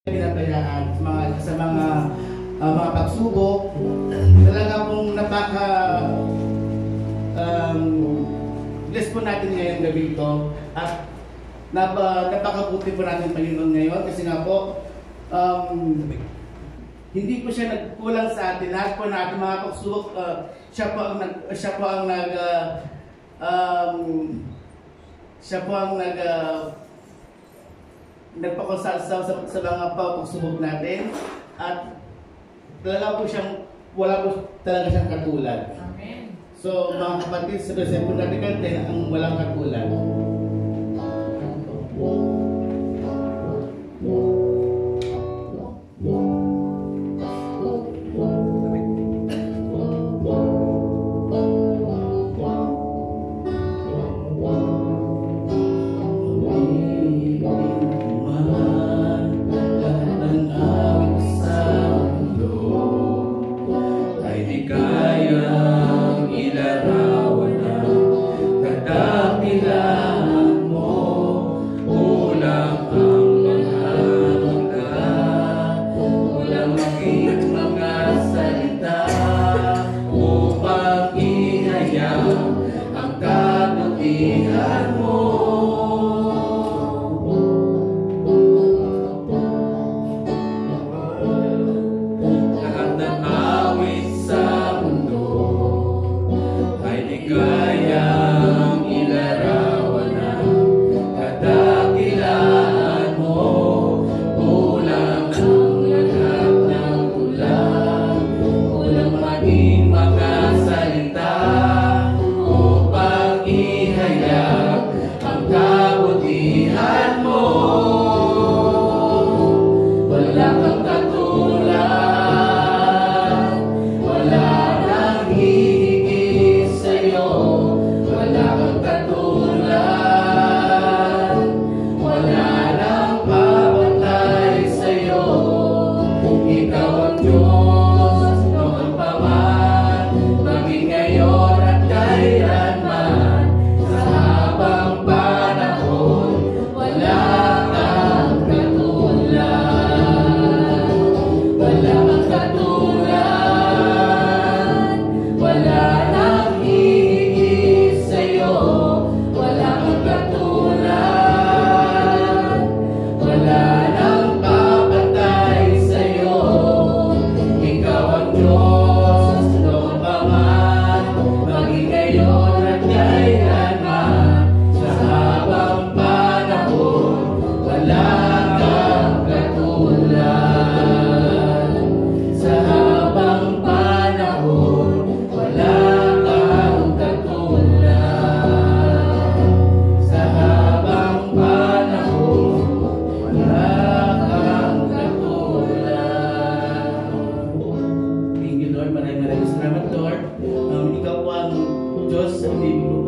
Pinabayaan sa mga pagsubok, talaga pong bless po natin ngayong gabi ito at napakabuti po natin Panginoon ngayon kasi nga po hindi po siya nagkulang sa atin. Lahat po natin mga pagsubok, siya po ang nagpakonsult sa mga pagsubok natin at talaga po wala po talaga siyang katulad. Amen. So mga kapatid, sa po natin natin ang walang katulad. Ikaw ang Panginoon.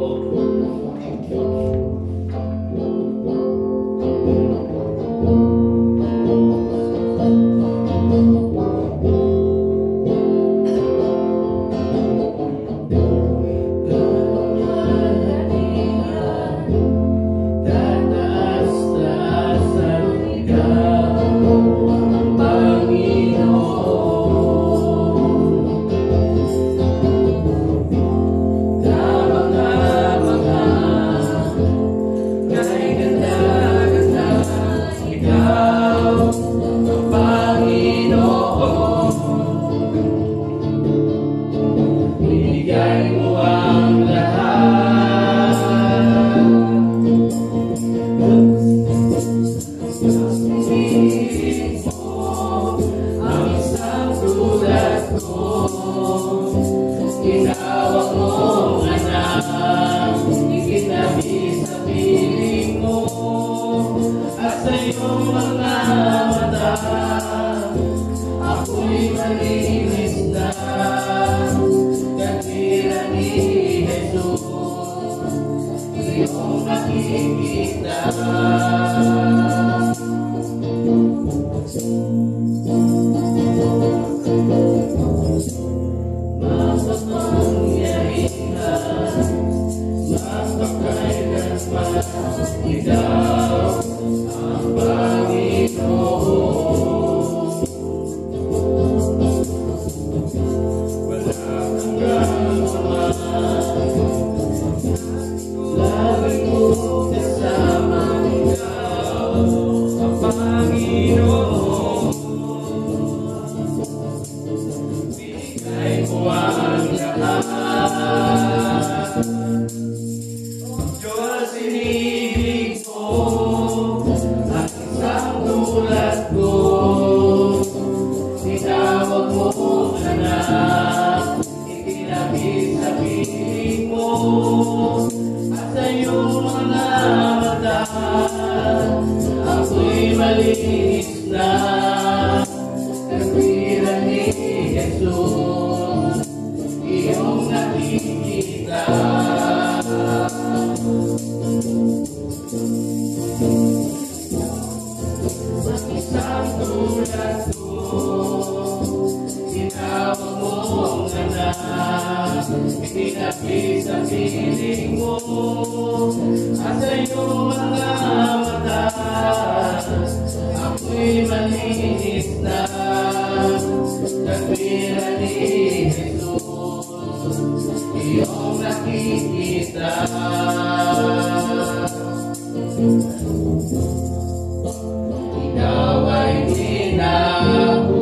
Panginoon. Binigay mo ang lahat. Diyos, inibig mo ang isang tulad ko. Tinawag mo anak, itinabis sa piling mo. At sa iyong mga mata, ako'y malinis na. Katwiran ni Jesus, iyong nakikita. Ang isang tulad ko, tinawag mong anak, itinabis sa piling mo. At sa iyong mga mata, ako'y malinis na. Katwiran ni Jesus, iyong nakikita. Ikaw ay tinako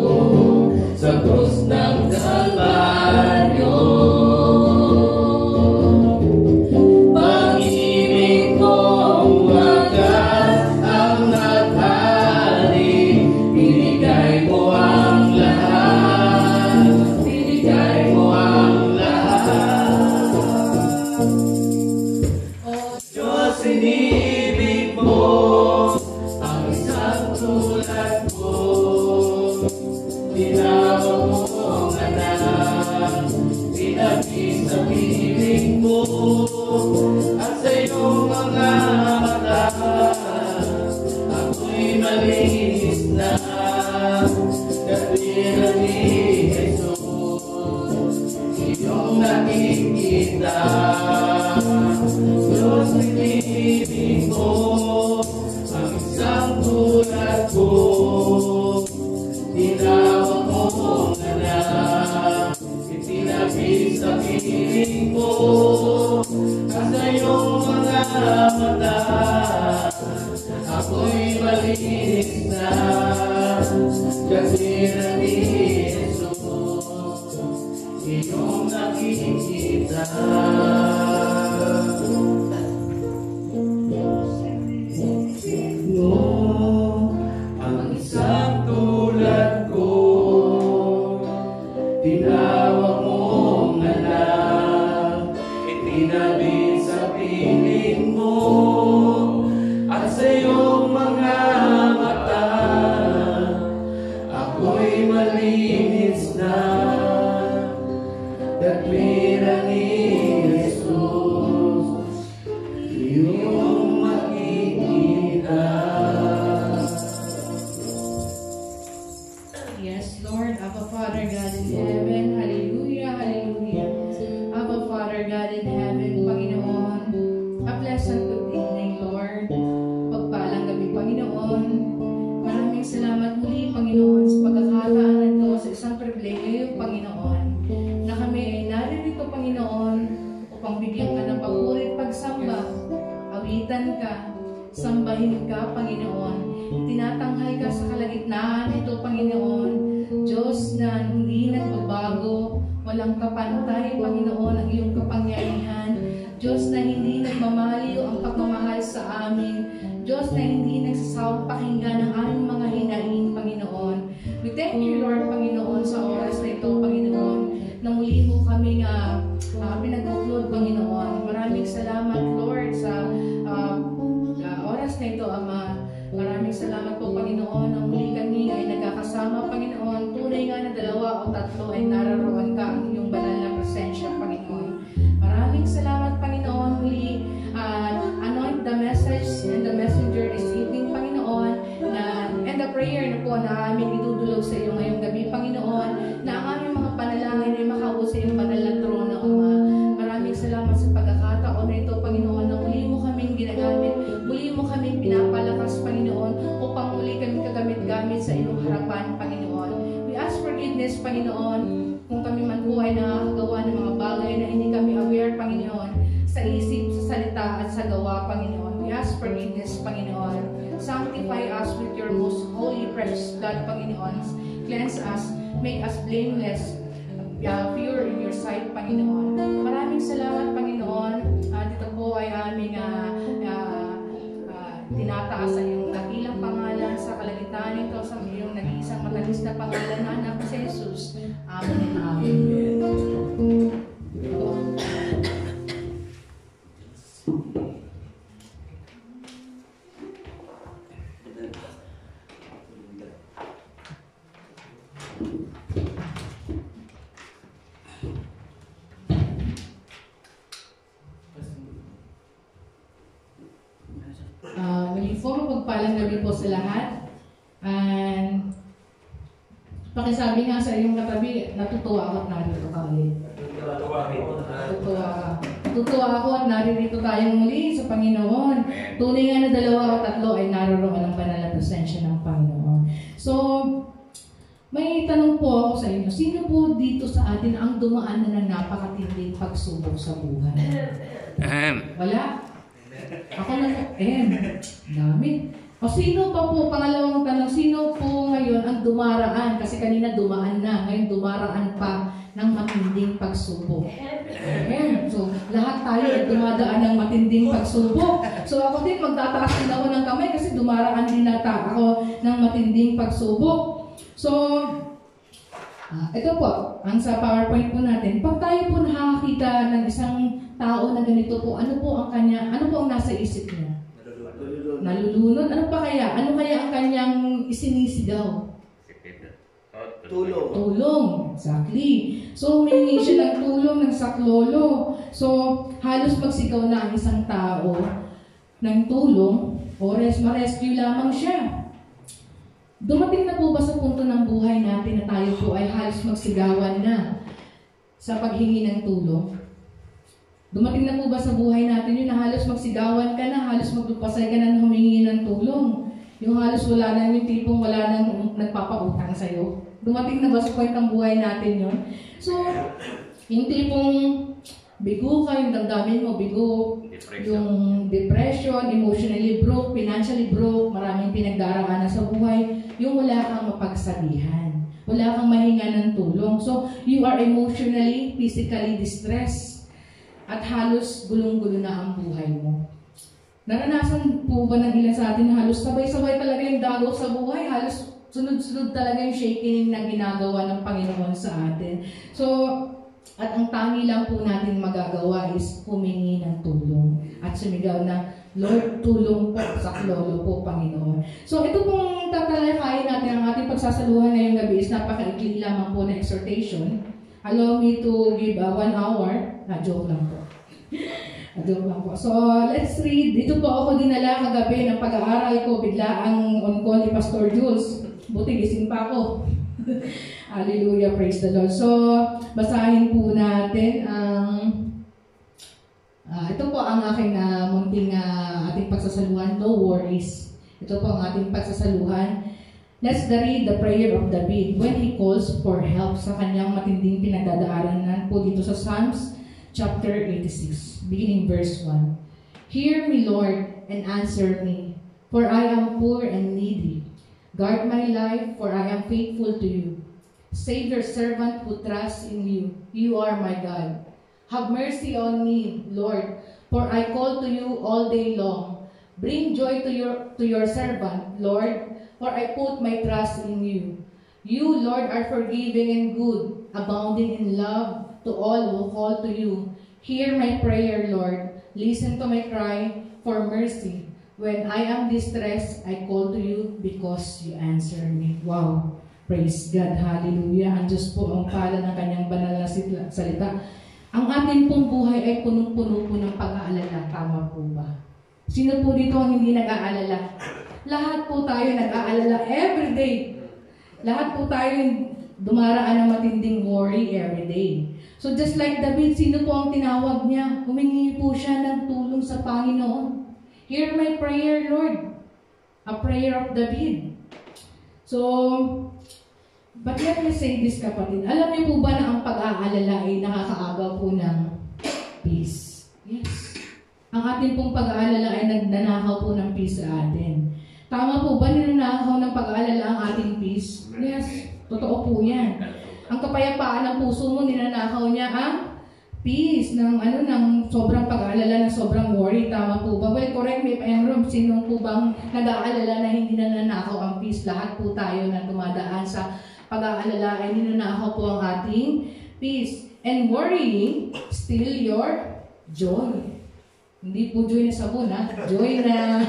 sa krus ng Kalbaryo. Pag-ibig mong wagas ang naghari, binigay mo ang lahat, binigay mo ang lahat. O Diyos, inibig mo ang isang tulad ko. Tinawag mo ang anak, tinabis sa piling mo. At sa iyong mga mata, ako'y malinis na. Katwiran ni Jesus, iyong nakikita. Diyos, inibig mo ang isang tulad ko. Tinawag mo ang anak, itinabis sa piling mo. At sa iyong mga mata, ako'y malinis na. Katwiran ni Jesus, iyong nakikita. Ang isang tulad ko, tinawag mong anak, itinabis sa piling mo. At sa iyong mga mata, ako'y malinis na. Katwiran ni Jesus, iyong makikita. Yes, Lord, Abba Father God in heaven, hallelujah, hallelujah. Abba Father God in heaven, Panginoon, a pleasant good evening, Lord. Pagpalang gabi, Panginoon. Maraming salamat muli, Panginoon, sa pagkakataan na ito, sa isang pribilegyo, Panginoon, na kami ay naririto, Panginoon, upang bigyan ka ng papuri at pagsamba, awitan ka, sambahin ka, Panginoon. Tinatanghal ka sa kalagitnaan ito, Panginoon. Diyos na hindi nagbabago, walang kapantay, Panginoon, ang iyong kapangyarihan. Diyos na hindi nagmamaliw ang pagmamahal sa amin. Diyos na hindi nagsasawang pakinggan ang aming mga hinaing, Panginoon. We thank you, Lord, Panginoon, sa oras na ito, Panginoon, na muli mo kaming pinag-upload, Panginoon. Maraming salamat, Lord, sa oras na ito, Ama. Maraming salamat po, Panginoon, na muli kami ay nagkakasama, Panginoon. Tunay nga na 2 o 3 ay nararoon ka ang iyong banal na presensya, Panginoon. Maraming salamat, Panginoon, muli. Anoint the message and the messenger this evening, Panginoon, and the prayer na po na aming idudulog sa iyo ngayong gabi, Panginoon, na ang aming mga panalangin ay makauwi sa iyong banal na trono, Ama. Maraming salamat sa pagkakataon na ito, Panginoon, na muli mo kaming ginagamit, muli mo kaming pinapalakas, Panginoon, upang muli kami kagamit-gamit sa iyong harapan, Panginoon. We ask forgiveness, Panginoon, kung kami man po ay nakakagawa ng mga bagay na hindi kami aware, Panginoon, sa isip, sa salita at sa gawa, Panginoon. We ask forgiveness, Panginoon. Sanctify us with your most holy, precious blood, Panginoon. Cleanse us, make us blameless, pure in your sight, Panginoon. Maraming salamat, Panginoon. Ito po ay aming tinataas sa iyong dakilang pangalan sa kalagitan nito, sa iyong nag-iisang matamis na pangalan na anak si Jesus. Amen. Amen. Pagpalang gabi po sa lahat. And pakisabi nga sa iyong katabi, natutuwa ako at narito ka ulit. Natutuwa ako at naririto tayong muli sa Panginoon. Tunay nga na 2 o 3 ay naroroon ang banal na presensya ng Panginoon. So, may tanong po ako sa inyo. Sino po dito sa atin ang dumaan na ng napakatinding pagsubok sa buhay? Wala? Ako na po. Dami. O sino pa po, pangalawang tanong, sino po ngayon ang dumaraan? Kasi kanina dumaan na, ngayon dumaraan pa ng matinding pagsubok. So, lahat tayo ay dumadaan ng matinding pagsubok. So, ako din, magtataas din ako ng kamay kasi dumaraan din nata ako ng matinding pagsubok. So, ito po, ang sa PowerPoint po natin, pag tayo po nakakita ng isang tao na ganito po, ano po ang nasa isip niya? Nalulunod? Ano pa kaya? Ano kaya ang kanyang isinisigaw? Tulong. Exactly. So, humingi siya ng tulong, ng saklolo. So, halos magsigaw na ang isang tao ng tulong o ma-rescue lamang siya. Dumating na po ba sa punto ng buhay natin na tayo po ay halos magsigawan na sa paghingi ng tulong? Dumating na po ba sa buhay natin yun na halos magsigawan ka na, halos magpapasay ka na humingi ng tulong? Yung halos wala na yung tipong wala nang nagpapautang sa'yo. Dumating na ba sa point ng buhay natin yun? So, yung tipong bigo ka, yung damdamin mo, bigo, yung depression, emotionally broke, financially broke, maraming pinagdaraanan sa buhay, yung wala kang mapagsabihan, wala kang mahinga ng tulong. So, you are emotionally, physically distressed. At halos gulong-gulo na ang buhay mo. Naranasan po ba ng ilan sa atin na halos sabay-sabay talaga yung dagaw sa buhay? Halos sunod-sunod talaga yung shaking na ginagawa ng Panginoon sa atin. So, at ang tangi lang po natin magagawa is humingi ng tulong. At sumigaw na, Lord, tulong po sa klolo po, Panginoon. So, ito pong tatalakayin natin ang ating pagsasaluhan ngayong gabi is napakaikli lamang po na exhortation. Allow me to give 1 hour. Joke lang po. Joke lang po. So, let's read. Dito po ako dinala kagabi ng pag-aaral ko. Bigla ang on-call ni Pastor Jules. Buti gising pa ako. Hallelujah, praise the Lord. So, basahin po natin ang ito po ang aking munting ating pagsasaluhan. No worries. Ito po ang ating pagsasaluhan. Let's read the prayer of David when he calls for help sa kanyang matinding pinagdadaanan po dito sa Psalms chapter 86, beginning verse 1. Hear me, Lord, and answer me, for I am poor and needy. Guard my life, for I am faithful to you. Save your servant who trusts in you. You are my God. Have mercy on me, Lord, for I call to you all day long. Bring joy to your servant, Lord, for I put my trust in you. You, Lord, are forgiving and good, abounding in love to all who call to you. Hear my prayer, Lord. Listen to my cry for mercy. When I am distressed, I call to you because you answer me. Wow! Praise God. Hallelujah. Ang Diyos po ang pala ng kanyang banal na salita. Ang ating pong buhay ay punong-puno po ng pag-aalala. Tama po ba? Sino po dito ang hindi nag-aalala? Lahat po tayo nag-aalala every day. Lahat po tayo dumaraan ng matinding worry every day. So just like David, sino po ang tinawag niya? Humingi po siya ng tulong sa Panginoon. Hear my prayer, Lord. A prayer of David. So, but let me say this, kapatid. Alam niyo po ba na ang pag-aalala ay nakakaagaw po ng peace? Yes. Ang ating pong pag-aalala ay nagnanakaw po ng peace sa atin. Tama po ba ninanakaw ng pag-aalala ang ating peace? Yes, totoo po yan. Ang kapayapaan ng puso mo, ninanakaw niya ang peace ng sobrang pag-aalala, ng sobrang worry. Tama po ba? Well, correct me if I'm wrong. Sino po bang nag-aalala na hindi nananakaw ang peace? Lahat po tayo na dumadaan sa pag-aalala ay ninanakaw po ang ating peace. And worrying, steal your joy. Hindi po joy na sabon, ha? Joy na...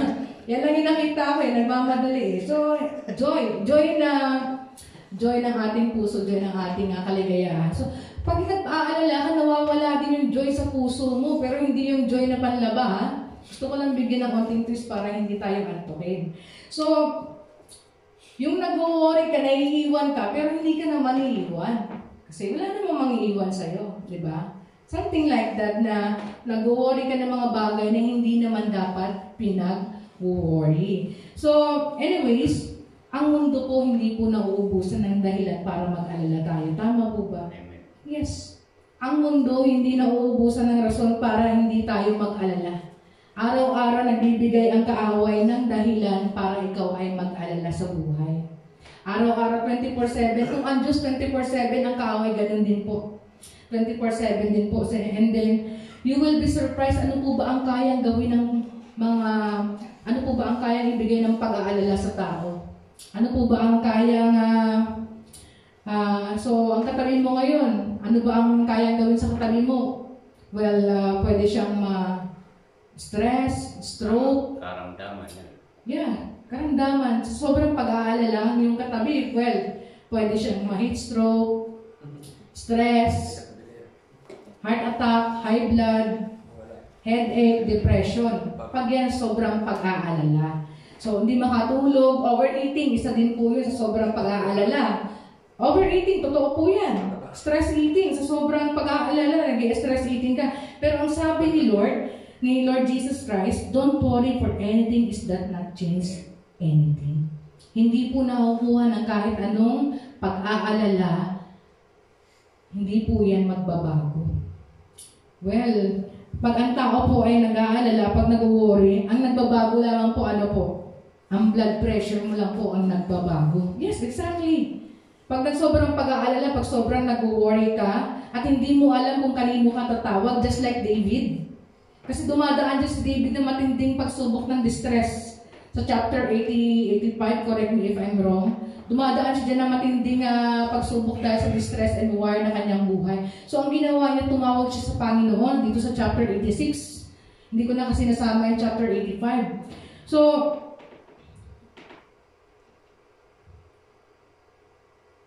Yan lang yung nakita ko, nagmamadali. So, joy ng ating puso, joy ng ating kaligayahan. So, pag nag-aalala ka, nawawala din yung joy sa puso mo, pero hindi yung joy na panlaba, ha? Gusto ko lang bigyan ng konting twist para hindi tayo antukin. So, yung nag-worry ka, naiiwan ka, pero hindi ka naman iiwan. Kasi wala namang mangiiwan sa'yo, di ba? Something like that na nag-worry ka ng mga bagay na hindi naman dapat pinag-worry. So, anyways, ang mundo po hindi po nauubusan ng dahilan para mag-alala tayo. Tama po ba? Yes. Ang mundo hindi nauubusan ng rason para hindi tayo mag-alala. Araw-araw nagbibigay ang kaaway ng dahilan para ikaw ay mag-alala sa buhay. Araw-araw 24/7. Kung ang Diyos 24/7, ang kaaway ganun din po. 24/7 din po. And then, you will be surprised ano po ba ang kayang gawin ng ano po ba ang kayang ibigay ng pag-aalala sa tao? Ano po ba ang kayang so ang katabi mo ngayon, ano ba ang kayang gawin sa katabi mo? Well, pwede siyang stress, stroke, karamdaman yan. Yeah, karamdaman. Sobrang pag-aalala yung katabi. Well, pwede siyang ma-heat stroke, stress, heart attack, high blood, headache, depression. Pag yan, sobrang pag-aalala. So, hindi makatulog, overeating, isa din po yun sa sobrang pag-aalala. Overeating, totoo po yan. Stress eating, sa sobrang pag-aalala, nag-stress eating ka. Pero ang sabi ni Lord Jesus Christ, don't worry for anything is that not change anything. Hindi po nakukuha ng kahit anong pag-aalala, hindi po yan magbabago. Well, pag ang tao po ay nag-aalala, pag nag-worry, ang nagbabago lang po ang blood pressure mo lang po ang nagbabago. Yes, exactly. Pag sobrang pag-aalala, pag sobrang nag-worry ka, at hindi mo alam kung kanino ka tatawag, just like David. Kasi dumadaan dyan si David na matinding pagsubok ng distress. Sa chapter 85, correct me if I'm wrong, dumadaan siya dyan na matinding pagsubok dahil sa distress and war na kanyang buhay. So ang ginawa niya, tumawag siya sa Panginoon dito sa chapter 86. Hindi ko na kasi nasama yung chapter 85. So,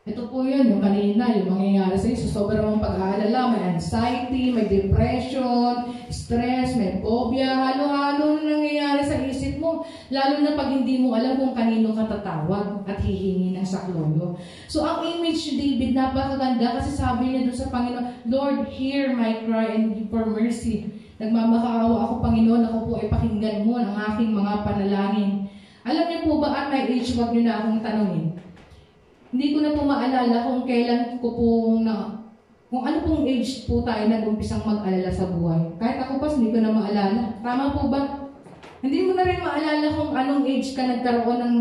ito po yun, yung kanina, yung mangyayari sa iyo. So, sobrang mong pag-aalala, may anxiety, may depression, stress, may phobia, halo-halo na nangyayari sa isip mo. Lalo na pag hindi mo alam kung kanino ka tatawag at hihingi ng saklolo. So, ang image ni David, napakaganda kasi sabi niya doon sa Panginoon, Lord, hear my cry and for mercy. Nagmamakaawa ako, Panginoon, ako po ay pakinggan mo ang aking mga panalangin. Alam niyo po ba, at my age, wag niyo na akong tanungin. Hindi ko na po maalala kung kailan ko kung ano pong age po tayo nag-umpisang mag-alala sa buhay. Kahit ako pa, hindi ko na maalala. Tama po ba? Hindi mo na rin maalala kung anong age ka nagkaroon ng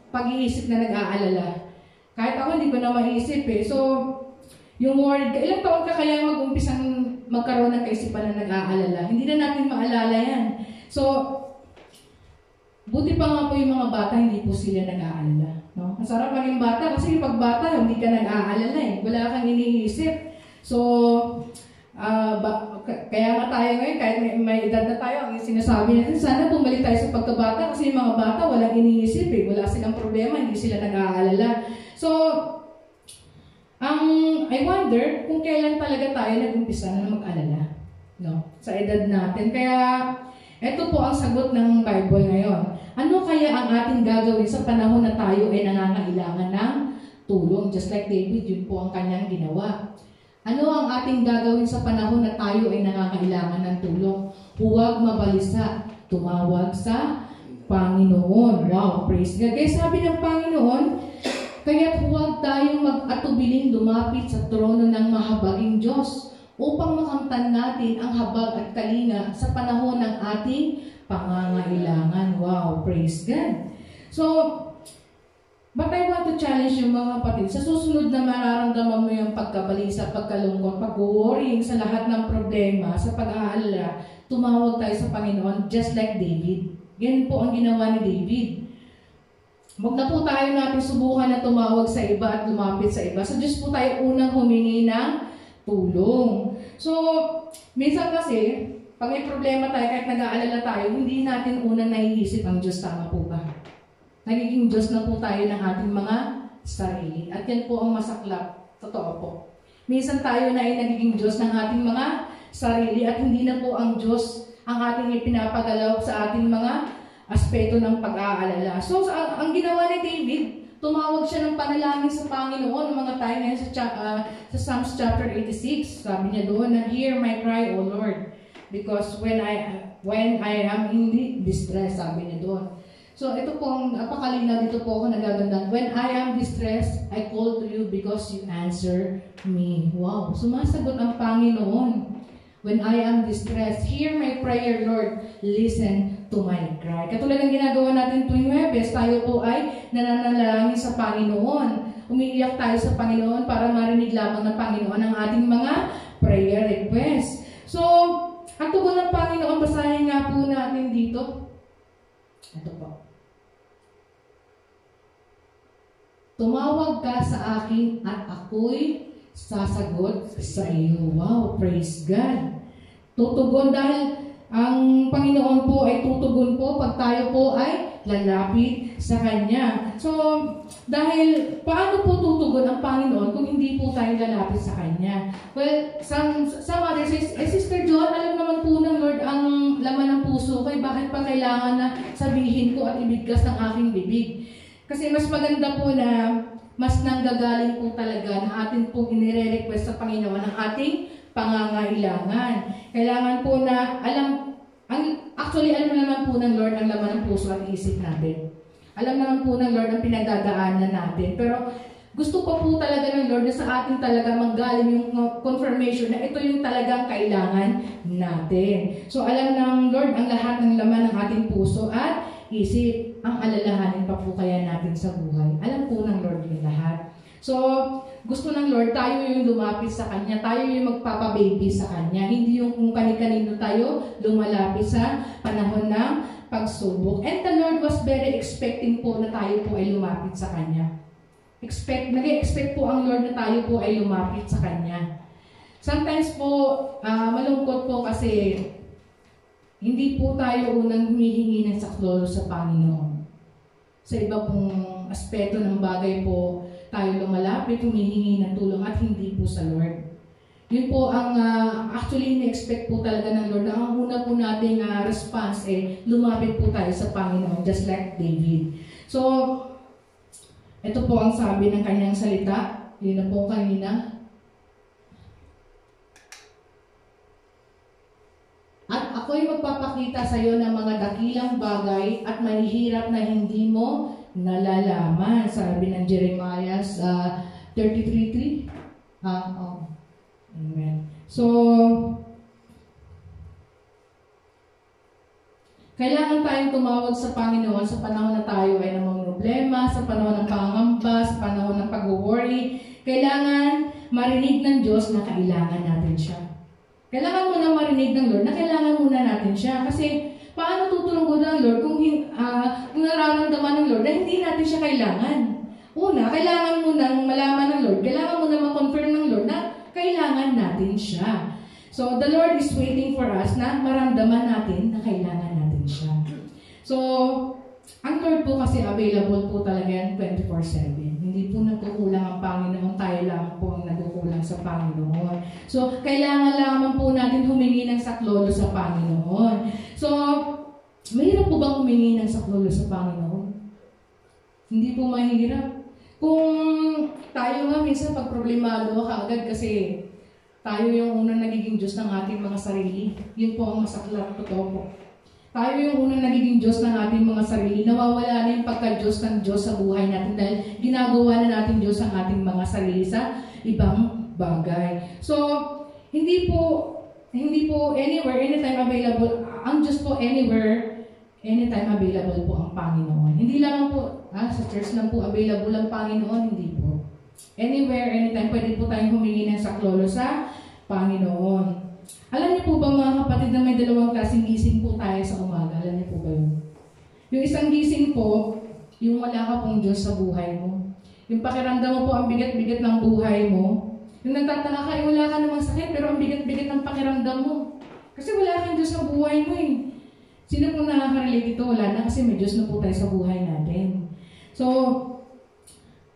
pag-iisip na nag-aalala. Kahit ako, hindi ko na maisip eh. So, yung word, ilang taon ka kaya mag-umpisang magkaroon ng kaisipan na nag-aalala? Hindi na natin maalala yan. So, buti pa nga po yung mga bata, hindi po sila nag-aalala. No? Ang sarap maging bata kasi pag bata, hindi ka nag-aalala eh. Wala kang iniisip. So, kaya nga tayo ngayon, kahit may edad na tayo, ang sinasabi natin, sana bumalik tayo sa pagkabata kasi yung mga bata, walang iniisip eh. Wala silang problema, hindi sila nag-aalala. So, I wonder kung kailan talaga tayo nag-umpisa na mag-alala. No? Sa edad natin. Kaya, ito po ang sagot ng Bible ngayon. Ano kaya ang ating gagawin sa panahon na tayo ay nangangailangan ng tulong? Just like David, yun po ang kanyang ginawa. Ano ang ating gagawin sa panahon na tayo ay nangangailangan ng tulong? Huwag mabalisa, tumawag sa Panginoon. Wow, praise God. Kaya sabi ng Panginoon, kaya't huwag tayong mag-atubiling lumapit sa trono ng mahabaging Diyos upang makamtan natin ang habag at kalinga sa panahon ng ating pangangailangan. Wow, praise God. So, but I want to challenge yung mga kapatid. Sa susunod na mararamdaman mo yung pagkabalisa, pagkalungkot, pag-worrying sa lahat ng problema, sa pag-aalala, tumawag tayo sa Panginoon just like David. Yan po ang ginawa ni David. Huwag na po tayo natin subukan na tumawag sa iba at lumapit sa iba. Sa Diyos po tayo unang humingi ng tulong. So, minsan kasi, pag may problema tayo, kahit nag-aalala tayo, hindi natin unang naiisip ang Diyos. Tama po ba? Nagiging Diyos na po tayo ng ating mga sarili. At yan po ang masaklap. Totoo po. Minsan tayo na ay nagiging Diyos ng ating mga sarili at hindi na po ang Diyos ang ating ipinapagalaw sa ating mga aspeto ng pag-aalala. So, ang ginawa ni David, tumawag siya ng panalangin sa Panginoon ng mga tayo ngayon sa Psalms chapter 86. Sabi niya doon na, "Hear my cry, O Lord, because when I am in distress," sabi niya doon. So, ito po ang napakalinaw dito po ako nagagandang. "When I am distressed, I call to you because you answer me." Wow, sumasagot ang Panginoon. "When I am distressed, hear my prayer, Lord. Listen to my cry." Katulad ng ginagawa natin tuwing Huwebes, tayo po ay nananalangin sa Panginoon. Umiiyak tayo sa Panginoon para marinig lamang ng Panginoon ang ating mga prayer requests. So, ang tugon ng Panginoon, basahin nga po natin dito. Ito po. "Tumawag ka sa akin at ako'y sasagot sa iyo." Wow, praise God. Tutugon dahil ang Panginoon po ay tutugon po pag tayo po ay lalapit sa Kanya. So, dahil paano po tutugon ang Panginoon kung hindi po tayo lalapit sa Kanya? Well, some others say, Sister John, alam naman po ng Lord ang laman ng puso ko, bakit pa kailangan na sabihin ko at ibigkas ng aking bibig? Kasi mas maganda po na mas nanggagaling po talaga na atin pong inire-request sa Panginoon ang ating pangangailangan. Kailangan po na actually alam naman po ng Lord ang laman ng puso at isip natin. Alam naman po ng Lord ang pinagdadaanan natin. Pero gusto pa po talaga ng Lord na sa atin talaga manggaling yung confirmation na ito yung talagang kailangan natin. So alam ng Lord ang lahat ng laman ng ating puso at isip. Ang alalahanin pa po kaya natin sa buhay. Alam po ng Lord yung lahat. So, gusto ng Lord, tayo yung lumapit sa Kanya. Tayo yung magpapababy sa Kanya. Hindi yung kung kani-kanino tayo lumalapit sa panahon ng pagsubok. And the Lord was very expecting po na tayo po ay lumapit sa Kanya. Nag-expect po ang Lord na tayo po ay lumapit sa Kanya. Sometimes po, malungkot po kasi hindi po tayo unang humihingi ng saklolo sa Panginoon. Sa iba pong aspeto ng bagay po, tayo lumalapit, humihingi ng tulong at hindi po sa Lord. Yun po ang actually in-expect po talaga ng Lord. Ang una po nating response lumapit po tayo sa Panginoon just like David. So, ito po ang sabi ng kanyang salita. Yun na po kanina. "At ako'y magpapakita sa iyo ng mga dakilang bagay at mahihirap na hindi mo nalalaman." Sabi ng Jeremiah 33:3. Amen. So, kailangan tayong tumawag sa Panginoon sa panahon na tayo ay namang problema, sa panahon ng pangamba, sa panahon ng pag-worry. Kailangan marinig ng Diyos na kailangan natin siya. Kailangan muna marinig ng Lord na kailangan muna natin siya. Kasi paano tutulungan ng Lord kung nararamdaman ng Lord na hindi natin siya kailangan? Una, kailangan muna malaman ng Lord, kailangan muna ma-confirm ng Lord na kailangan natin siya. So, the Lord is waiting for us na maramdaman natin na kailangan natin siya. So, ang Lord po kasi available po talaga yan 24/7. Hindi po nagkukulang ang Panginoon, tayo lang po ang nagkukulang sa Panginoon. So, kailangan lamang po natin humingi ng saklolo sa Panginoon. So, mahirap po bang humingi ng saklolo sa Panginoon? Hindi po mahirap. Kung tayo nga minsan pag problemado kaagad kasi tayo yung unang nagiging Diyos ng ating mga sarili. Yun po ang masaklap, totoo po. Tayo yung unang nagiging Diyos ng ating mga sarili. Nawawala na yung pagka-Diyos ng Diyos sa buhay natin dahil ginagawa na natin Diyos ang ating mga sarili sa ibang bagay. So, hindi po anywhere, anytime available. Ang Diyos po anywhere, Anytime available po ang Panginoon. Hindi lang po, sa church lang po available ang Panginoon, hindi po. Anywhere, anytime, pwede po tayong humingi ng saklolo sa Panginoon. Alam niyo po ba mga kapatid na may dalawang klaseng gising po tayo sa umaga? Alam niyo po ba yun? Yung isang gising po, yung wala ka pong Diyos sa buhay mo. Yung pakiramdam mo po ang bigat-bigat ng buhay mo. Yung nagtataka ka, wala ka namang sakit, pero ang bigat-bigat ng pakiramdam mo. Kasi wala kang Diyos sa buhay mo eh. Sino pong nakaka-relate ito? Wala na kasi may Diyos na po tayo sa buhay natin. So,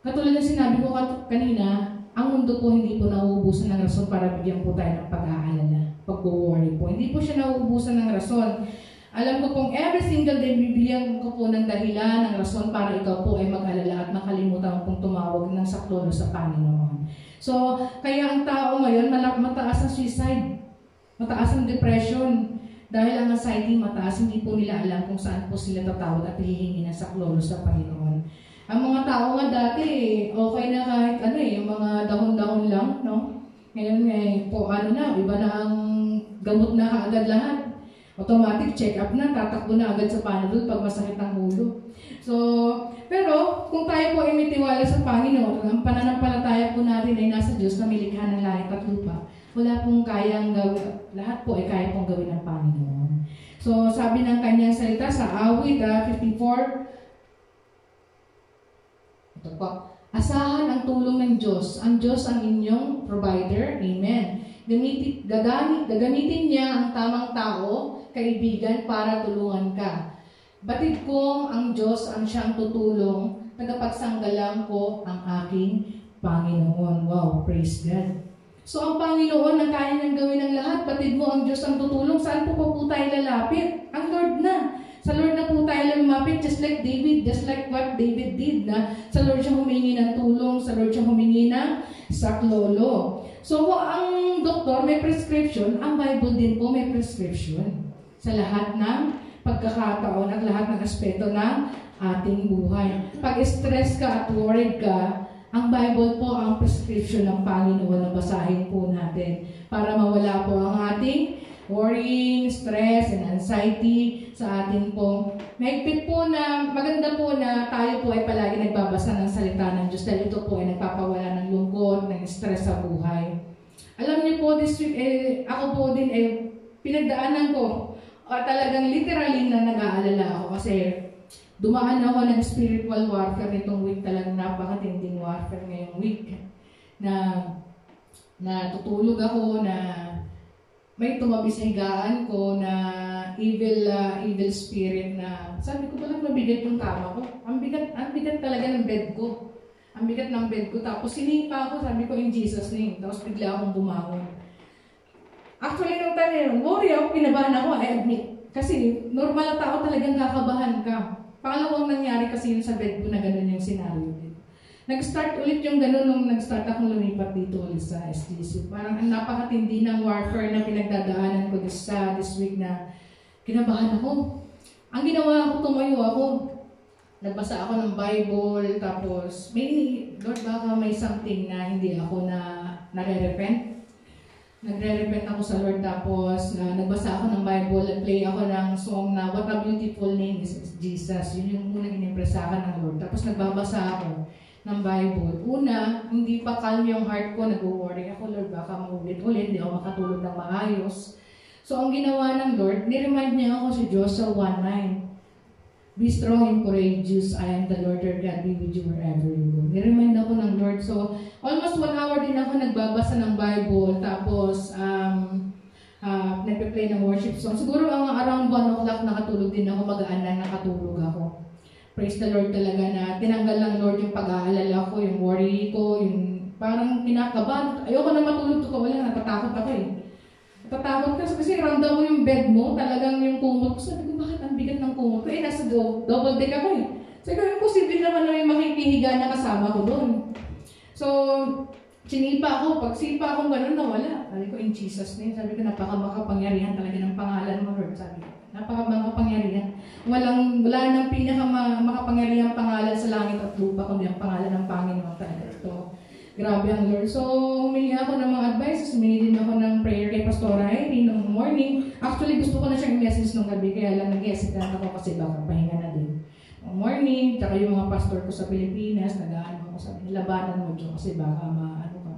katulad na sinabi ko kanina, ang mundo po hindi po nauubusan ng rason para bigyan po tayo ng pag-aalala, pag-worry po. Hindi po siya nauubusan ng rason. Alam ko pong every single day, bibigyan ko po ng dahilan, ng rason para ikaw po ay mag-alala at makalimutan pong tumawag ng saklolo sa Panginoon. So, kaya ang tao ngayon, mataas ang suicide, mataas ang depression. Dahil ang anxiety mataas, hindi po nila alam kung saan po sila tatawag at hihingi ng saklolo sa Panginoon. Ang mga tao nga dati, okay na kahit yung mga dahon-dahon lang, no? Ngayon po, iba na ang gamot na kaagad lahat. Automatic check-up na, tatakbo na agad sa Panadol pag masakit ang ulo. So, pero kung tayo po ay may tiwala sa Panginoon, ang pananampalataya po natin ay nasa Diyos na milikha ng langit at lupa, wala pong kayang gawin, lahat po ay kaya pong gawin ng Panginoon. So, sabi ng kanyang salita sa awit 54, ito po, asahan ang tulong ng Diyos. Ang Diyos ang inyong provider. Amen. Gagamitin niya ang tamang tao, kaibigan, para tulungan ka. Batid kong ang Diyos ang siyang tutulong, tagapagsanggalang ko ang aking Panginoon. Wow, praise God. So ang Panginoon ang kaya niyang gawin ng lahat, batid mo ang Diyos ang tutulong. Saan po tayo lalapit? Ang Lord na. Sa Lord na po tayo lumapit, just like David, just like what David did, na sa Lord siya humingi ng tulong, sa Lord siya humingi ng saklolo. So ang doktor may prescription, ang Bible din po may prescription sa lahat ng pagkakataon at lahat ng aspeto ng ating buhay. Pag stress ka at worried ka, ang Bible po ang prescription ng Panginoon na basahin po natin para mawala po ang ating worrying, stress, and anxiety sa atin po. Mahigpit po na, maganda po na tayo po ay palagi nagbabasa ng salita ng Diyos dahil ito po ay nagpapawala ng lungkot, ng stress sa buhay. Alam niyo po, this week, ako po din, pinagdaanan ko, talagang literally na nag-aalala ako kasi dumaan ako ng spiritual warfare nitong week, talagang napakatinding warfare ngayong week. Na tutulog ako, na may tumabi sa higaan ko na evil spirit na sabi ko palang mabigat yung kama ko. Ang bigat talaga ng bed ko. Ang bigat ng bed ko. Tapos sinipa ako, sabi ko in Jesus name. Tapos bigla akong bumangon. Actually, nung time worry ako, kinabahan ako, I admit. Kasi normal na tao talagang kakabahan ka. Pangalawang nangyari kasi yun sa bed ko na ganun yung scenario din. Nag-start ulit yung ganun nung nag-start akong lumipat dito ulit sa SGC. Parang ang napakatindi ng warfare na pinagdadaanan ko this week na kinabahan ako. Ang ginawa ko, tumayo ako. Nagbasa ako ng Bible, tapos Lord, baka may something na hindi ako nare-repent. Nagre-repent ako sa Lord, tapos nagbasa ako ng Bible, play ako ng song na What a Beautiful Name is Jesus. Yun yung unang inimpress sa akin ng Lord. Tapos nagbabasa ako ng Bible. Una, hindi pa calm yung heart ko, nag-worry ako, Lord, baka maulit-ulit, hindi ako makatulog ng maayos. So, ang ginawa ng Lord, niremind niya ako sa Joshua 1:9. Be strong and courageous, I am the Lord your God, be with you wherever you go. Niremind ako ng Lord. So, almost 1 hour din ako nagbabasa ng Bible, tapos nagpe-play ng worship song. Siguro around 1 o'clock nakatulog din ako, magaan na nakatulog ako. Praise the Lord talaga na tinanggal ng Lord yung pag-aalala ko, yung worry ko, yung parang kinakabahan. Ayoko na matulog ko, wala, natatakot ako eh. Natatakot ka kasi ramdam mo yung bed mo, talagang yung kumot ko. Sabi ko, bakit ang bigat ng kumot ko? Nasa double deck ako eh. Sabi ko, imposible naman na may makikihiga na kasama ko doon. So, sinipa ako. Pag sipa akong gano'n, nawala. Sabi ko, in Jesus name. Sabi ko, napaka-makapangyarihan talaga ng pangalan mo, Lord. Sabi ko, napaka-makapangyarihan. Wala nang pinaka-makapangyarihan pangalan sa langit at lupa, kundi ang pangalan ng Panginoon talaga ito. Grabe ang Lord. So, humingi ako ng mga advices, humingi din ako ng prayer kay Pastora Irene ng morning. Actually, gusto ko na siyang i-message nung gabi, kaya lang nag-hesitate ako kasi baka pahinga na din. Morning, tsaka yung mga pastor ko sa Pilipinas, nag-aano ako, sabi nila, labanan mo dyan kasi baka maano ka.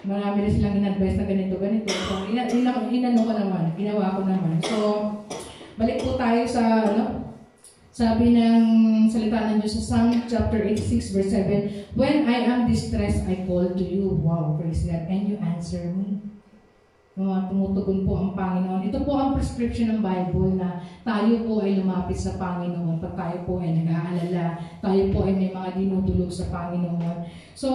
Marami rin silang in-advise na ganito. So, inano ko naman, ginawa ko naman. So, balik po tayo sa, sabi ng salita ng Diyos sa Psalm chapter 86 verse 7, when I am distressed, I call to you. Wow, praise God. And you answer me. Tumutugon po ang Panginoon. Ito po ang prescription ng Bible na tayo po ay lumapit sa Panginoon pag tayo po ay nag-aalala, tayo po ay may mga dinudulog sa Panginoon. So,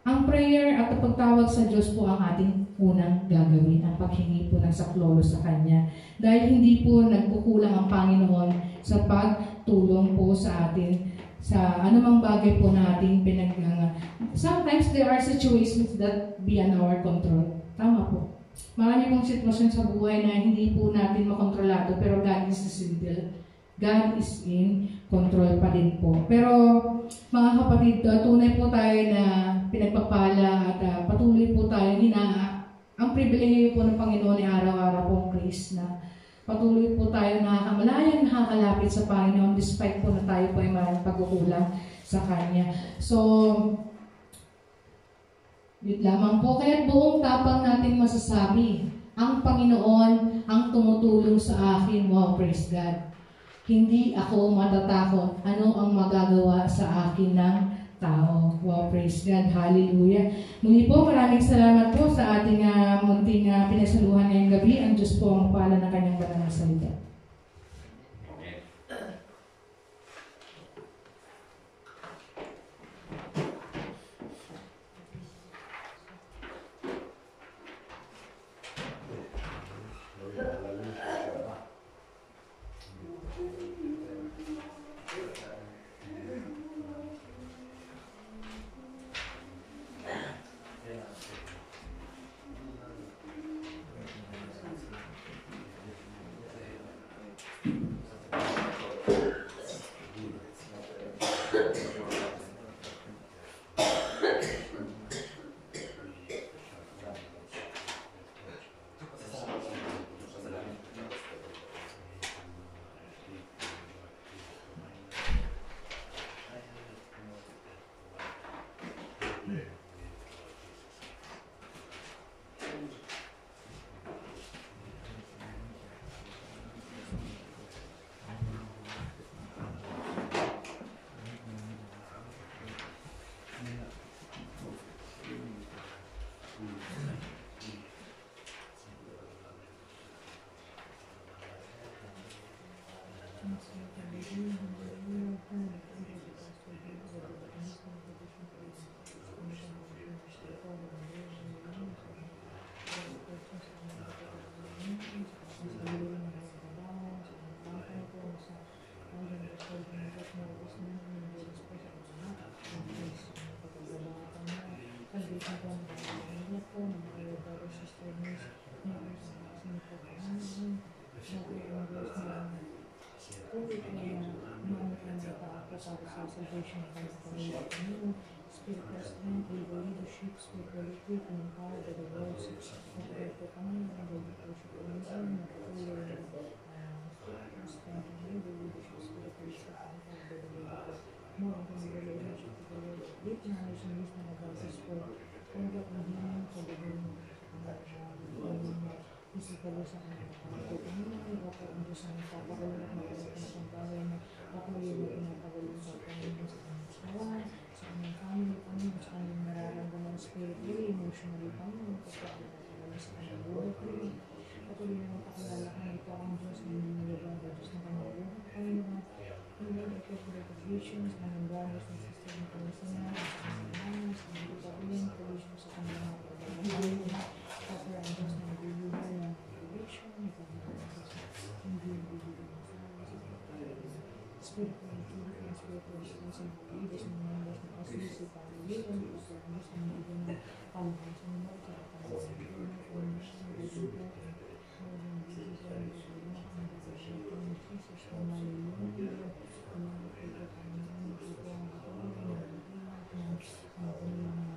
ang prayer at ang pagtawag sa Diyos po ang ating unang gagawin, ang paghingi po ng saklolo sa Kanya. Dahil hindi po nagkukulang ang Panginoon sa pagtulong po sa atin sa anumang bagay po na ating pinaggangan. Sometimes there are situations that beyond our control. Tama po. Marami pong sitwasyon sa buhay na hindi po natin makontrolado, pero God is still. God is in control pa din po. Pero mga kapatid, tunay po tayo na pinagpapala at patuloy po tayo ang pribilehiyo po ng Panginoon ay araw-araw pong grace na patuloy po tayo nakakamalayang nakakalapit sa Panginoon despite po na tayo po ay maraming pagkukulang sa Kanya. So, yun lamang po. Kaya buong tapang natin masasabi, ang Panginoon ang tumutulong sa akin. Wow, praise God. Hindi ako matatakot. Ano ang magagawa sa akin ng tao? Wow, praise God. Hallelujah. Muli po, maraming salamat po sa ating munting pinasaluhan ngayong gabi. Ang Diyos po ang pala ng kanyang banal na salita. Salvation comes from you. Spiritual strength, legal leadership, spiritual retreat, and empowered by the words of the command and the worship of the Lord, spiritual strength, and legal leadership, spiritual retreat, and empowered by the Lord. More than the relationship to the Lord, great knowledge and wisdom about His word, and the command for the Lord, physical sa kanya. Pagkakamay, ako ang Diyos ang nagpapagaling at magpapagaling ng bagay na ako yung pinapagaling sa Panginoon sa kanyang kawan, sa kanyang family, Panginoon, sa kanyang nararamdaman spiritually, emotionally, Panginoon, pagkakapagaling sa kanyang buhay, Panginoon. Patuloy na magpakilala ka ito ang Diyos na nilalaban ng Diyos na kanyang buhay, Panginoon. Panginoon, I pray for the provisions, kanyang brothers and sisters ng Panginoon, sa kanyang mamas, sa kanyang pagkakuling, provisions sa kanyang mga pagkakuling, Papa, ang Diyos na nagbibigay ng provision, spiritual activity, spiritual response, and leaders and members ng SBC, pag-iiwan, ang Diyos na nagbibigay ng pangalaman sa mga sa pangalaman,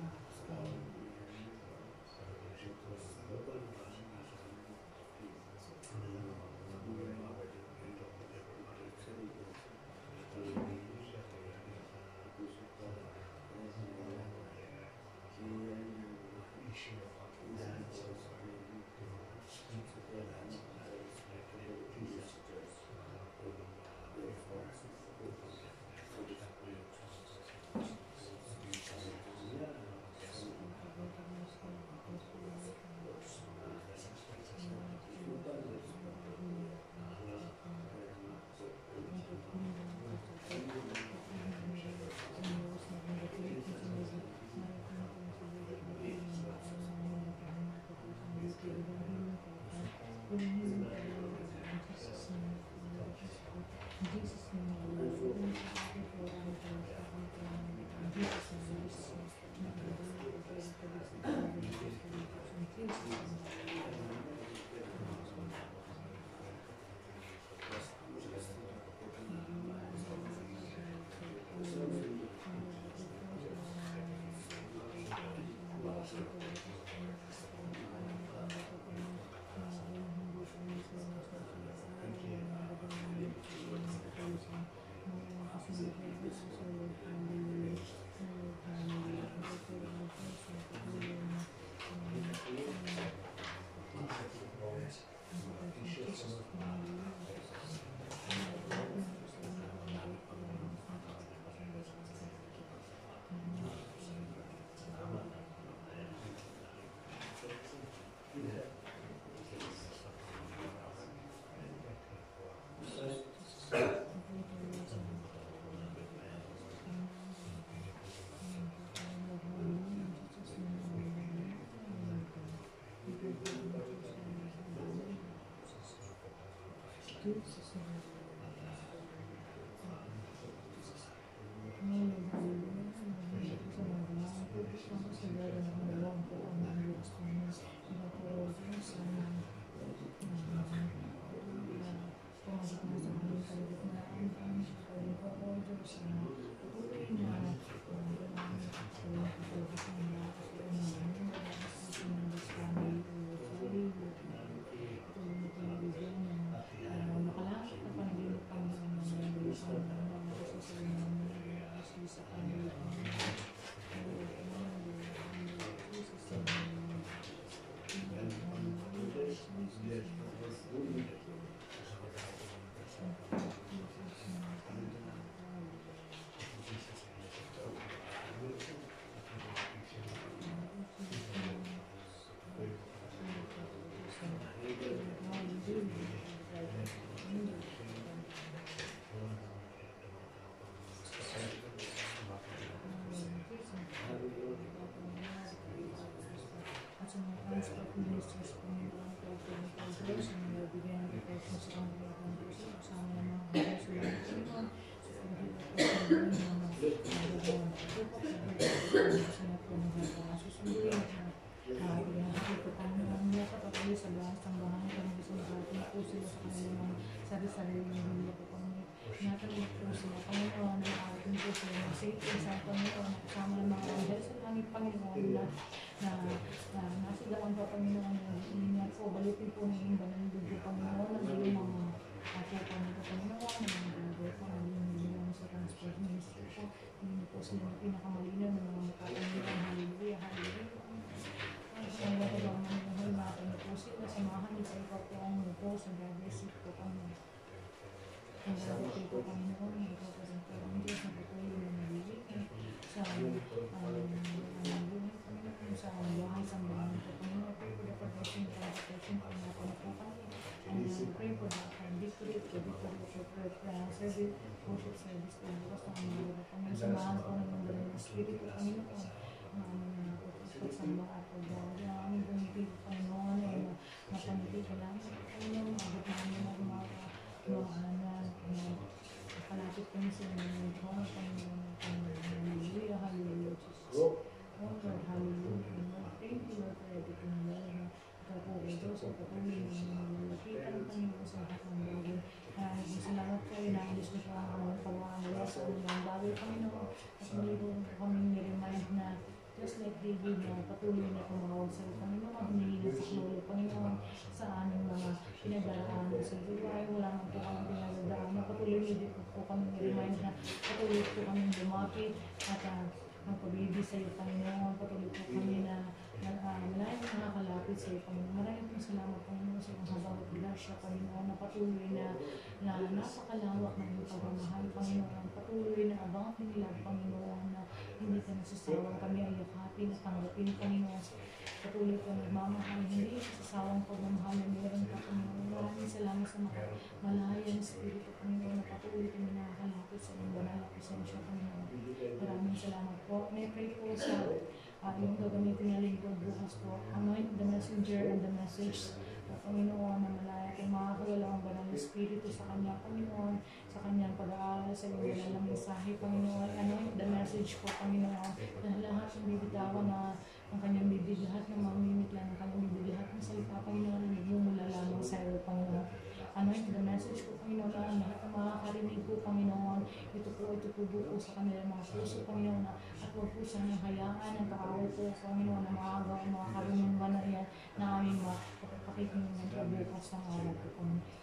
sa kanyang pag-aaral sa iyong banal na mensahe, Panginoon. Anoint the message po, Panginoon, na lahat ng bibitawan na ang kanyang bibig, lahat ng mamimit lang ng kanyang bibig, lahat ng salita, Panginoon, na nagmumula lamang sa iyo, Panginoon. Anoint the message po, Panginoon, na lahat ng makakarinig po, Panginoon, ito po buo sa kanilang mga puso, Panginoon, at huwag po siyang hayaan ng kaaway po, Panginoon, na maaga ang mga karunungan na yan na aming mapapakinggan po bukas ng araw po, Panginoon.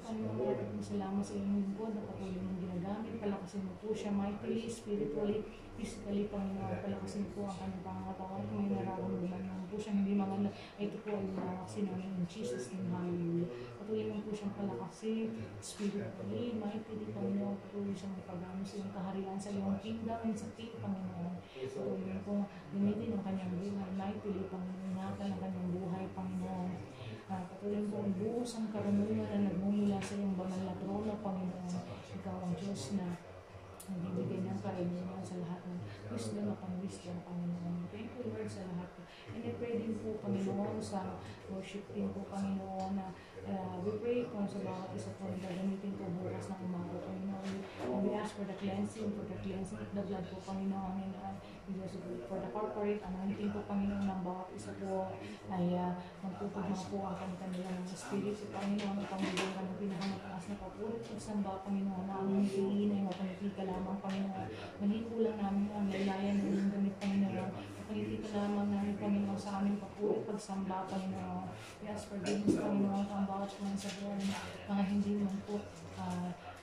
Panginoon, salamat sa inyong lingkod na patuloy mong ginagamit. Palakasin mo po siya mightily, spiritually, physically, Panginoon. Palakasin po ang kanyang pangatawan kung may nararamdaman naman po siya. Hindi mga ito po ay nalakasin namin in Jesus' name. Hallelujah. Patuloy mo po siyang palakasin, spiritually, mightily, Panginoon. Patuloy siyang ipagano sa iyong kaharian sa iyong kingdom and sa king, Panginoon. Patuloy mo po gamitin ang kanyang buhay mightily, Panginoon. Ingatan ang kanyang buhay, Panginoon. Patuloy mo ang buos ang karunungan na nagmumula sa iyong banal na trono, Panginoon. Ikaw ang Diyos na nagbibigay ng karunungan sa lahat ng wisdom at wisdom, Panginoon. Thank you, Lord, sa lahat po. And I pray din po, Panginoon, sa worship din po, Panginoon, na we pray kung sa bawat isa po na gagamitin po bukas ng umaga, Panginoon. And we ask for the cleansing of the blood po, Panginoon, and for the corporate anointing po, Panginoon, ng bawat isa po ay magtutugma po ang kanilang mga spirits, Panginoon, at pangbigyan ka ng pinakamataas na papulit at samba, Panginoon, na aming iinay o pangiti ka lamang, Panginoon. Mahiko lang namin ang laylayan ng inyong gamit, Panginoon. Pangiti ka lamang namin, Panginoon, sa aming papulit pagsamba, Panginoon. We ask forgiveness, Panginoon, ang bawat mga sa buwan, mga hindi man po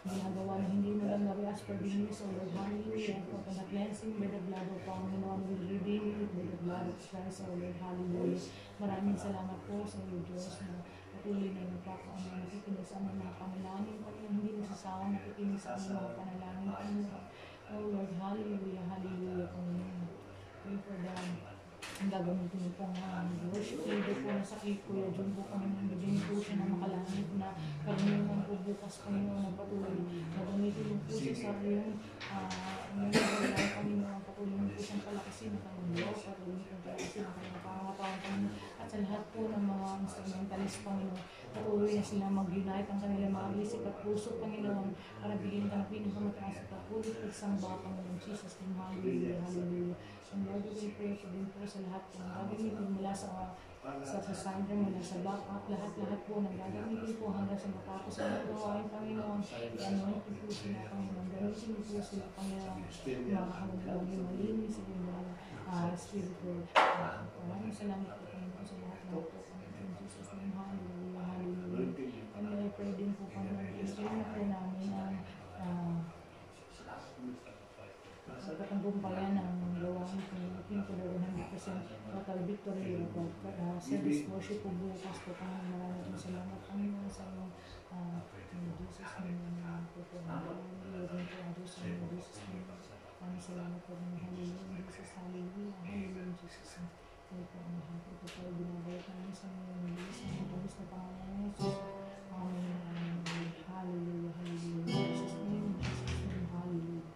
ginagawa na hindi mo lang we ask forgiveness, O Lord, hallelujah, for the cleansing by the blood of Panginoon, will redeem it by the blood of Christ, O Lord, hallelujah. Maraming salamat po sa iyo, Diyos, na patuloy na nagpapaan, nakikinig sa aming mga panalangin, Panginoon, hindi nasasawang nakikinig sa aming mga panalangin, Panginoon. O Lord, hallelujah, hallelujah, Panginoon. Pray for them. Ang gagamitin niyo pong worship leader po na sa Kuya John po, Panginoon. Bigyan po siya na makalangit na karunungan po bukas, Panginoon, na patuloy. Gagamitin niyo po siya sa iyong nagawalay, Panginoon. Patuloy niyo po siyang palakasin ng kanyang Diyos. Patuloy niyo pong palakasin ng kanyang pangatawan, Panginoon. At sa lahat po ng mga instrumentalist, Panginoon, patuloy na sila mag-unite ang kanilang mga isip at puso, Panginoon, para bigyan ka ng pinakamataas at papulit at samba, Panginoon. Jesus, hallelujah, hallelujah. And Lord, we pray for din po sa lahat po ng gagamitin mula sa Sandra, mula sa backup, lahat po ng gagamitin po hanggang sa matapos ang gawain, Panginoon. Anointin po sila, Panginoon. Gamitin po sila, Panginoon. Makakagawa yung malinis sa inyong spiritual. Maraming salamat po, Panginoon, sa lahat ng po, Panginoon. In Jesus' name, hallelujah, hallelujah. And I pray din po, Panginoon, i-pray na po namin ang sa katanggumpayan ng gawain Panginoon po daw 100% total victory o service worship po bukas po, Panginoon. Maraming salamat, Panginoon, sa iyong Jesus name po po. Hallelujah din po ang Diyos sa inyo, Jesus name. Maraming salamat po ng hallelujah, Jesus, hallelujah, hallelujah, Jesus name. Kaya po ang lahat ito po binabalik namin sa mga Diyos sa mga Diyos na Panginoon ng Jesus. Amen, amen, hallelujah, hallelujah, Jesus name, Jesus name, hallelujah.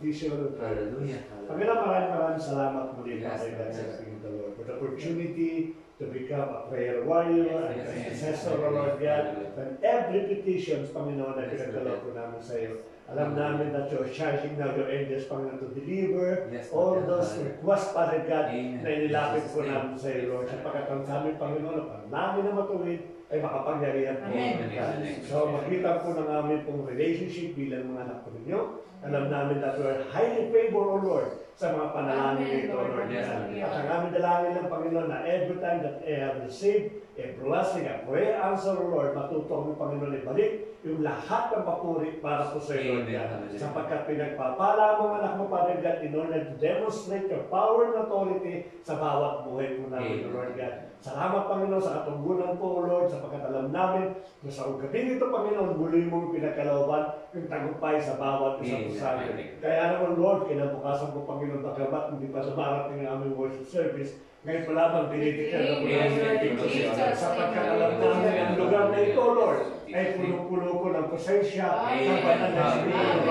petition and prayer. Hallelujah. Panginoon, maraming salamat muli, Father God, sa King of the Lord, for the opportunity to become a prayer warrior and an intercessor, O Lord God, and every petition, Panginoon, na pinagdala po namin sa iyo. Alam namin that you're charging now your angels, Panginoon, to deliver all those requests, Father God, na inilapit po namin sa iyo, Lord. Sapagkat ang sabi, Panginoon, pag namin na matuwid, ay makapangyarihan po. So, makita po ng amin pong relationship bilang mga anak po ninyo. Alam namin that we are highly favored, O Lord, sa mga panalangin nito, Lord. At ang aming dalangin ng Panginoon na every time that I have received a blessing, a prayer answer, O Lord, matuto kami, Panginoon, ibalik yung lahat ng papuri para po sa iyo, Lord God. Sapagkat pinagpapala ang mga anak mo, Father God, in order to demonstrate your power and authority sa bawat buhay po namin, Lord God. Salamat, Panginoon, sa katunggunan po, O Lord, sapagkat alam namin na sa ugating ito, Panginoon, muli mong pinagkalooban yung tagumpay sa bawat isa po sa amin. Kaya naman, Lord, kinabukasan po, Panginoon, bagamat hindi pa dumarating ang aming worship service, ngayon pa lamang dinidikyan na po namin sapagkat alam namin ang lugar na ito, Lord, ay puno-puno po ng presensya ng banal na Espiritu.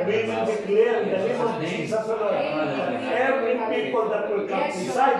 We will declare in the name of Jesus, O Lord, that every people that will come inside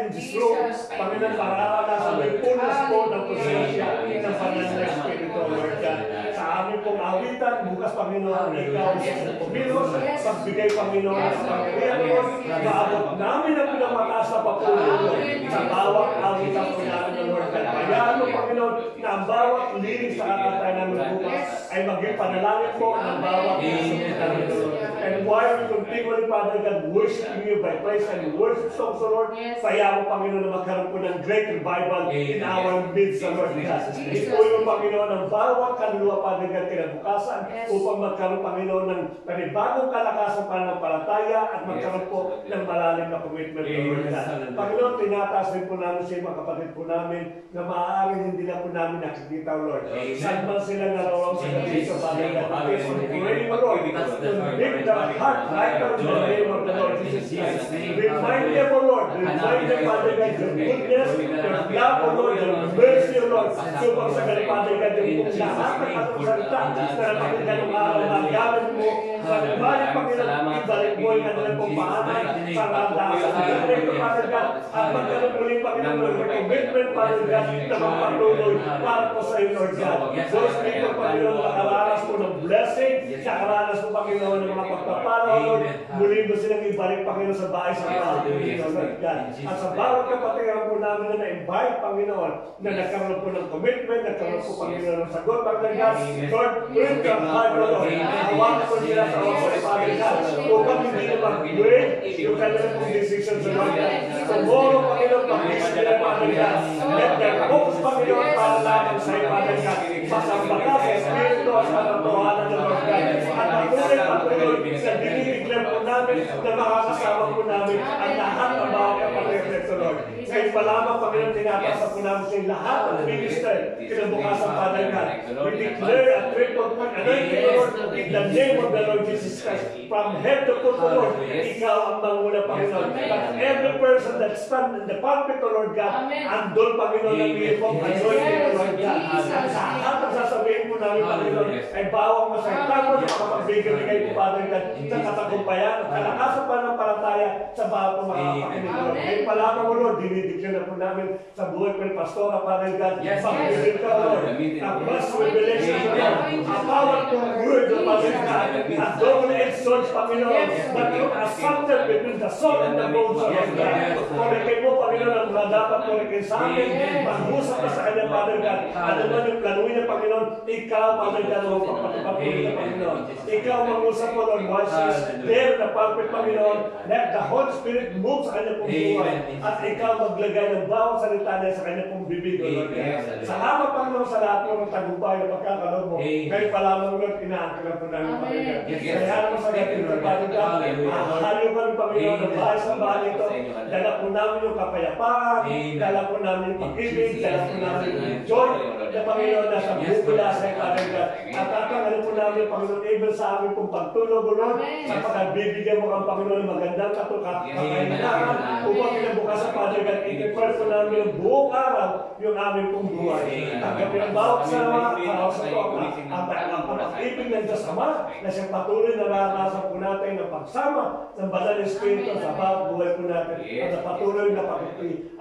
in this room, Panginoon, mararanasan may punas po ng presensya ng banal na Espiritu, Lord God. Sa amin pong awitan, bukas, Panginoon, ikaw sa pumilos, pagbigay, Panginoon, sa pagkiriyan, Lord, maabot namin ang pinamataas na papulong, Lord, sa bawat awitan po namin, Lord God. Kaya, Panginoon, na ang bawat linis sa kakatay namin bukas ay maging panalangin po ng bawat kasunod namin, Lord. And while we continually, Father God, worshiping you by praise and worship songs, Lord, kaya mo, Panginoon, na magkaroon po ng great revival in our midst, Lord God. Ito yung, Panginoon, ng bawat kaluluwa, Father God, kinabukasan upang magkaroon, Panginoon, ng panibagong kalakasan pananampalataya at magkaroon po ng malalim na commitment, Lord God. Panginoon, tinataas din po namin sa mga kapatid po namin na maaaring hindi na po namin nakikita, Lord. Saan man sila narawang sa dito, Father God. Praying, Lord, to make the heart right now in the name of the Lord Jesus Christ. Remind them, O Lord, remind them, Father God, your goodness, your love, O Lord, your mercy, O Lord. Supang sa ganun, Father God, yung lahat ng atong salita na napakinggan ng araw na gamit mo sa ibalik, Panginoon, ibalik mo yung kanilang pong paanay sa landas. Sa ganito, Father God, at magkaroon muli, Panginoon, ng commitment, Father God, na magpatuloy para po sa iyo, Lord God. Those people, Panginoon, nakaranas po ng blessing, nakaranas po, Panginoon, ng mga pagpapala, Lord. Muli mo silang ibalik, Panginoon, sa bahay sa mga Lord God. At sa bawat kapatiran po namin na na-invite, Panginoon, na nagkaroon po ng commitment, nagkaroon po, Panginoon, ng sagot, Father God. Lord, bring your heart, Lord. Hawakan po nila sa oras, Father God. Upang hindi na mag-wait yung kanilang pong decisions, Lord God. Tomorrow, Panginoon, pag-isip nila, Father God. Let their focus, Panginoon, para lamang sa iyo, Father God. Masambaka sa Espiritu at sa katotohanan ng Lord God. At patuloy sa dinidiklam po namin na makakasama po namin ang lahat ng mga kapatid sa Lord. Ngayon pa lamang, Panginoon, tinatasa po namin sa lahat ng minister kinabukasan, Father God. We declare a triple point anointing, Lord, in the name of the Lord Jesus Christ. From head to foot, Lord, ikaw ang manguna, Panginoon. That every person that stands in the pulpit, Lord God, andun, Panginoon, ang uniform anointing, Lord God. Lahat ang sasabihin po namin, Panginoon, ay bawang masayta mo sa makapagbigay po, Father God, sa katagumpayan at kalakasan pa ng palataya sa bawat mga Panginoon, Lord. Ngayon pa lamang, Lord, dinidikyan na po namin sa buhay po ng pastora, Father God. Pag-ibig ka, Lord. Ang mas revelation, Lord. Ang bawat pong word, Father God. Ang double-edged sword, Panginoon, that you are something between the soul and the bones, Lord God. Pagkakay mo, Panginoon, ang mga dapat po rin sa amin, mag-usap ka sa kanya, Father God. Ano man yung planuin niya, Panginoon, ikaw, Father God, ang pagpapatuloy niya, Panginoon. Ikaw mag-usap mo, Lord, once is there, the pulpit, Panginoon, let the Holy Spirit move sa kanya pong buhay, at ikaw maglagay ng bawat salita niya sa kanya pong bibig, Lord God. Salamat, Panginoon, sa lahat ng tagumpay na pagkakaroon mo. Ngayon pa lamang, Lord, inaangkala po namin, Father God. Kaya naman sa gating sa Father God, mahalayo ka ng Panginoon ng bahay sa bahay ito. Dala po namin yung kapayapaan, dala po namin yung pag-ibig, dala po namin yung joy na Panginoon na sa bukula sa Father God. At tatanggalin po namin, Panginoon, even sa amin pong pagtulog, Lord, sa pagbibigyan mo kang Panginoon ng magandang kakainahan upang kinabukas sa Father God. I-prepare po namin namin yung buong araw, yung aming pong buhay. Tanggapin ang bawat sama, kausap ko ang pag-ibig ng Diyos Ama, na siyang patuloy na naranasan po natin ng pagsama ng Banal na Espiritu sa bawat buhay po natin, at na patuloy na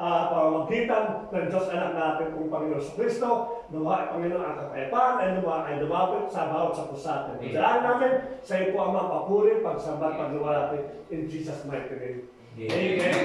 pamamagitan ng Diyos Anak natin kung Panginoon sa Kristo, nawa Panginoon ang kakayapaan ay lumabit sa bawat sa pusa natin. Dahil namin, sa iyo po ang mapapuri, pagsamba, pagluwa natin in Jesus' mighty name. Amen.